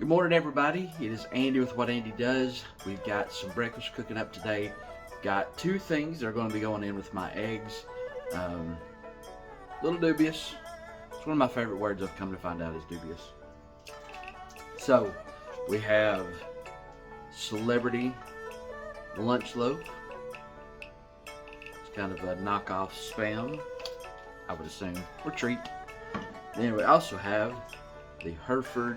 Good morning, everybody. It is Andy with What Andy Does. We've got some breakfast cooking up today. Got two things that are going to be going in with my eggs. A little dubious. It's one of my favorite words I've come to find out is dubious. So, we have Celebrity Lunch Loaf. It's kind of a knockoff Spam, I would assume, or treat. Then we also have the Hereford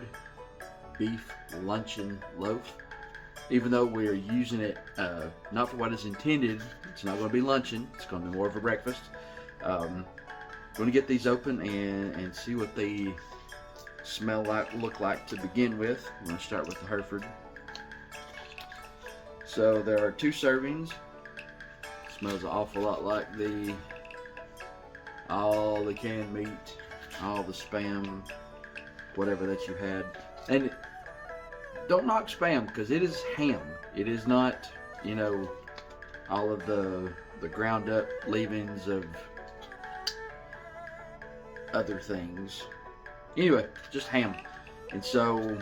Beef Luncheon Loaf. Even though we are using it not for what it's intended, it's not going to be luncheon, it's going to be more of a breakfast. Going to get these open and see what they smell like, look like to begin with. I'm going to start with the Hereford. So there are two servings. Smells an awful lot like all the canned meat, all the Spam, whatever that you had. And don't knock Spam, because it is ham. It is not, you know, all of the ground up leavings of other things. Anyway, just ham. And so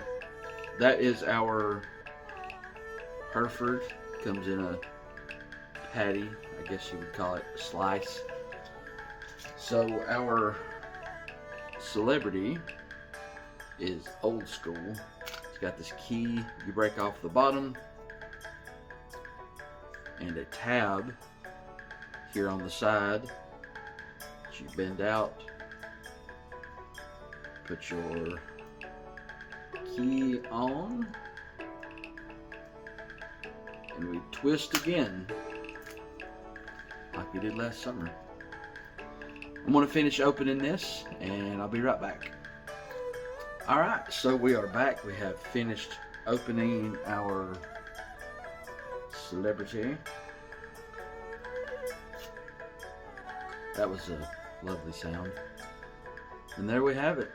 that is our Hereford. Comes in a patty, I guess you would call it a slice. So our Celebrity is old school. It's got this key you break off the bottom and a tab here on the side that you bend out, put your key on, and we twist again like we did last summer. I'm going to finish opening this and I'll be right back. Alright, so we are back. We have finished opening our Celebrity. That was a lovely sound. And there we have it.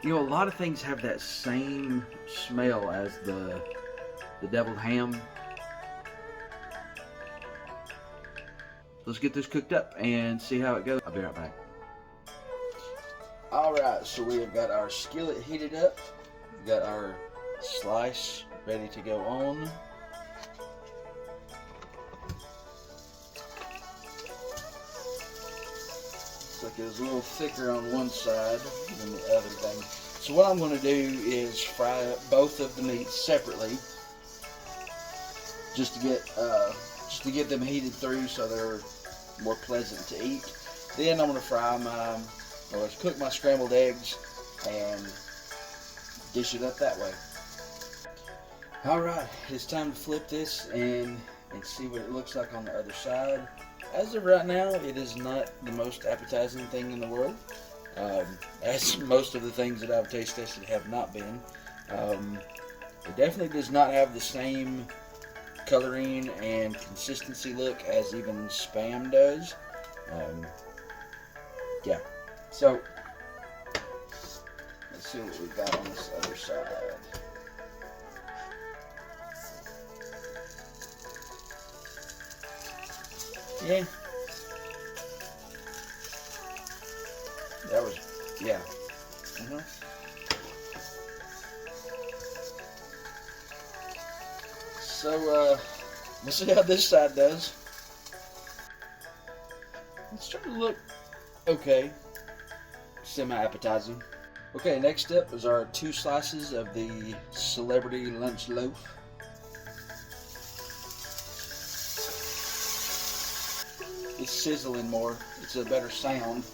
You know, a lot of things have that same smell as the deviled ham. Let's get this cooked up and see how it goes. I'll be right back. Alright, so we have got our skillet heated up. We've got our slice ready to go on. Looks like it was a little thicker on one side than the other thing. So what I'm going to do is fry up both of the meats separately, just to get them heated through so they're more pleasant to eat. Then I'm going to cook my scrambled eggs and dish it up that way. Alright, it's time to flip this and see what it looks like on the other side. As of right now, it is not the most appetizing thing in the world, as most of the things that I've taste tested have not been. It definitely does not have the same coloring and consistency look as even Spam does. Yeah, so let's see what we've got on this other side. Yeah, that was, yeah. So, we'll see how this side does. It's starting to look okay, semi-appetizing. Okay, next up is our two slices of the Celebrity Lunch Loaf. It's sizzling more. It's a better sound.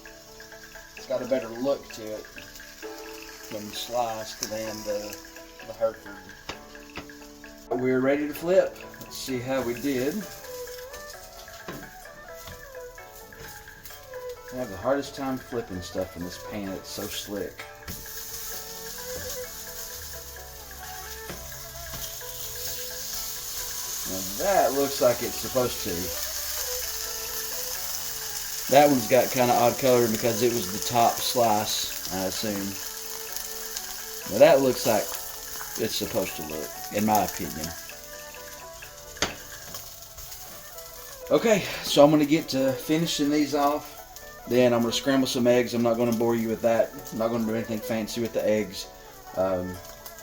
It's got a better look to it when sliced than the Hereford. We're ready to flip. Let's see how we did. I have the hardest time flipping stuff in this pan. It's so slick. Now that looks like it's supposed to. That one's got kind of odd coloring because it was the top slice, I assume. Now that looks like it's supposed to look, in my opinion. Okay, so I'm going to get to finishing these off Then I'm going to scramble some eggs. I'm not going to bore you with that. I'm not going to do anything fancy with the eggs. But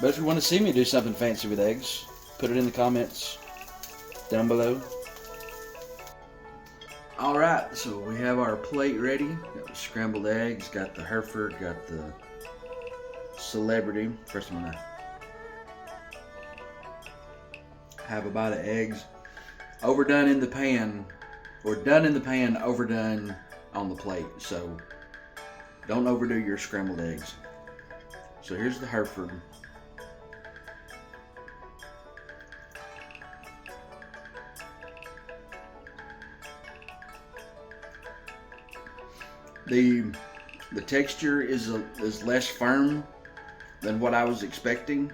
if you want to see me do something fancy with eggs, put it in the comments down below. Alright, so we have our plate ready. Got the scrambled eggs, got the Hereford, got the Celebrity. First I'm going to have a bite of eggs. Overdone in the pan, or done in the pan, overdone on the plate. So don't overdo your scrambled eggs. So here's the Hereford. The texture is less firm than what I was expecting.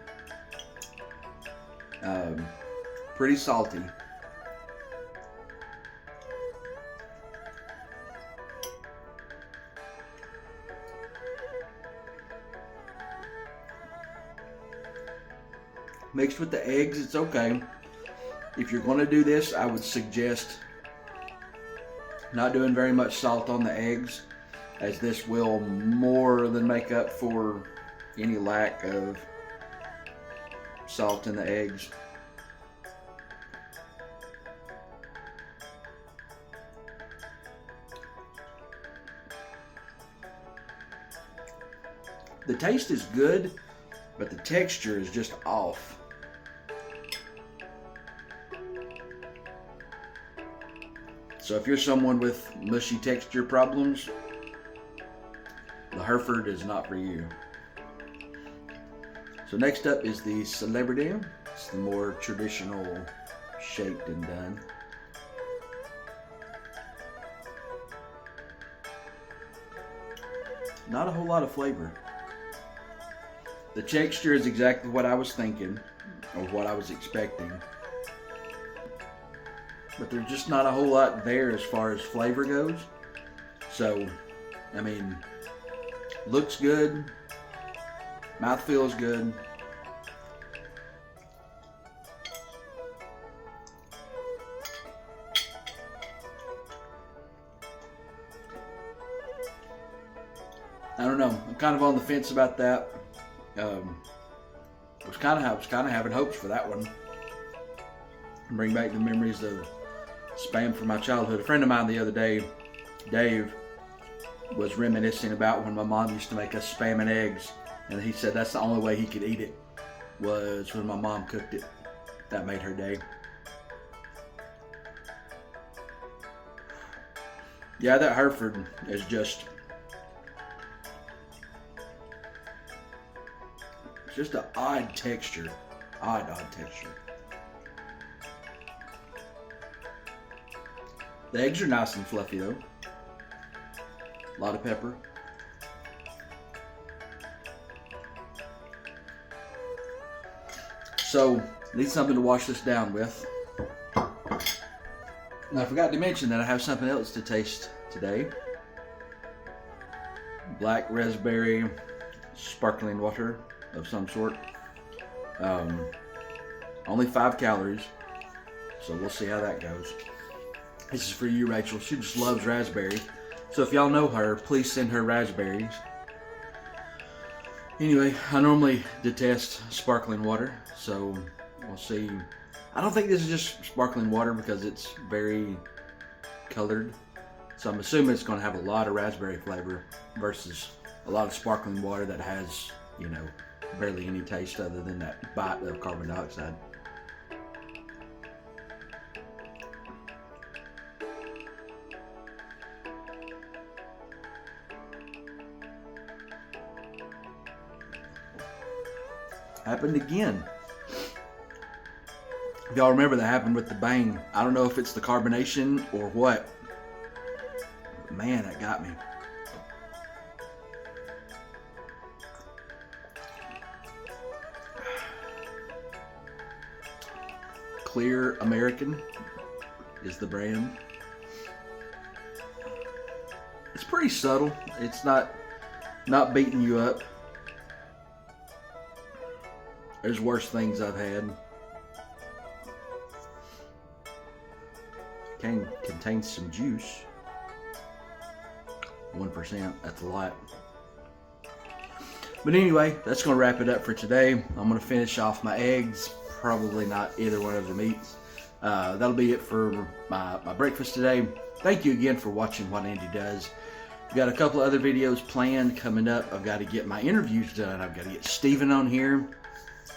Pretty salty. Mixed with the eggs, it's okay. If you're going to do this, I would suggest not doing very much salt on the eggs, as this will more than make up for any lack of salt in the eggs. The taste is good, but the texture is just off. So if you're someone with mushy texture problems, the Hereford is not for you. So next up is the Celebrity. It's the more traditional shaped and done. Not a whole lot of flavor. The texture is exactly what I was thinking, or what I was expecting. But there's just not a whole lot there as far as flavor goes. So, I mean, looks good, mouth feels good. I don't know. I'm kind of on the fence about that. I was kind of having hopes for that one. Bring back the memories of Spam from my childhood. A friend of mine the other day, Dave, was reminiscing about when my mom used to make us Spam and eggs, and he said that's the only way he could eat it was when my mom cooked it. That made her day. Yeah, that Hereford is just an odd texture. Odd texture. The eggs are nice and fluffy though. A lot of pepper. So, need something to wash this down with. Now I forgot to mention that I have something else to taste today. Black raspberry sparkling water of some sort. Only 5 calories. So we'll see how that goes. This is for you, Rachel. She just loves raspberry. So if y'all know her, please send her raspberries. Anyway, I normally detest sparkling water, so we'll see. I don't think this is just sparkling water because it's very colored. So I'm assuming it's going to have a lot of raspberry flavor versus a lot of sparkling water that has, you know, barely any taste other than that bite of carbon dioxide. Happened again. If y'all remember, that happened with the Bang. I don't know if it's the carbonation or what. But man, that got me. Clear American is the brand. It's pretty subtle. It's not beating you up. There's worse things I've had. Contains some juice. 1%. That's a lot. But anyway, that's going to wrap it up for today. I'm going to finish off my eggs. Probably not either one of them eats. That'll be it for my breakfast today. Thank you again for watching What Andy Does. We've got a couple of other videos planned coming up. I've got to get my interviews done. I've got to get Steven on here.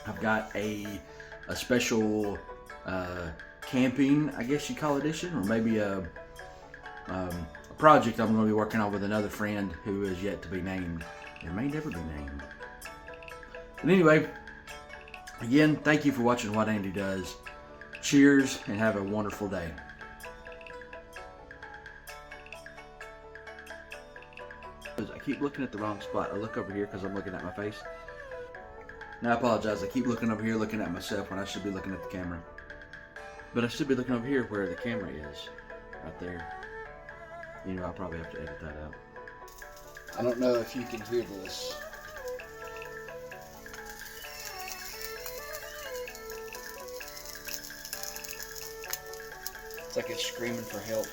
I've got a special camping, I guess you call it, edition, or maybe a project I'm going to be working on with another friend who is yet to be named. It may never be named. But anyway, again, thank you for watching What Andy Does. Cheers and have a wonderful day. I keep looking at the wrong spot. I look over here because I'm looking at my face. Now I apologize. I keep looking over here looking at myself when I should be looking at the camera. But I should be looking over here where the camera is. Right there. You know, I'll probably have to edit that out. I don't know if you can hear this. It's like it's screaming for help.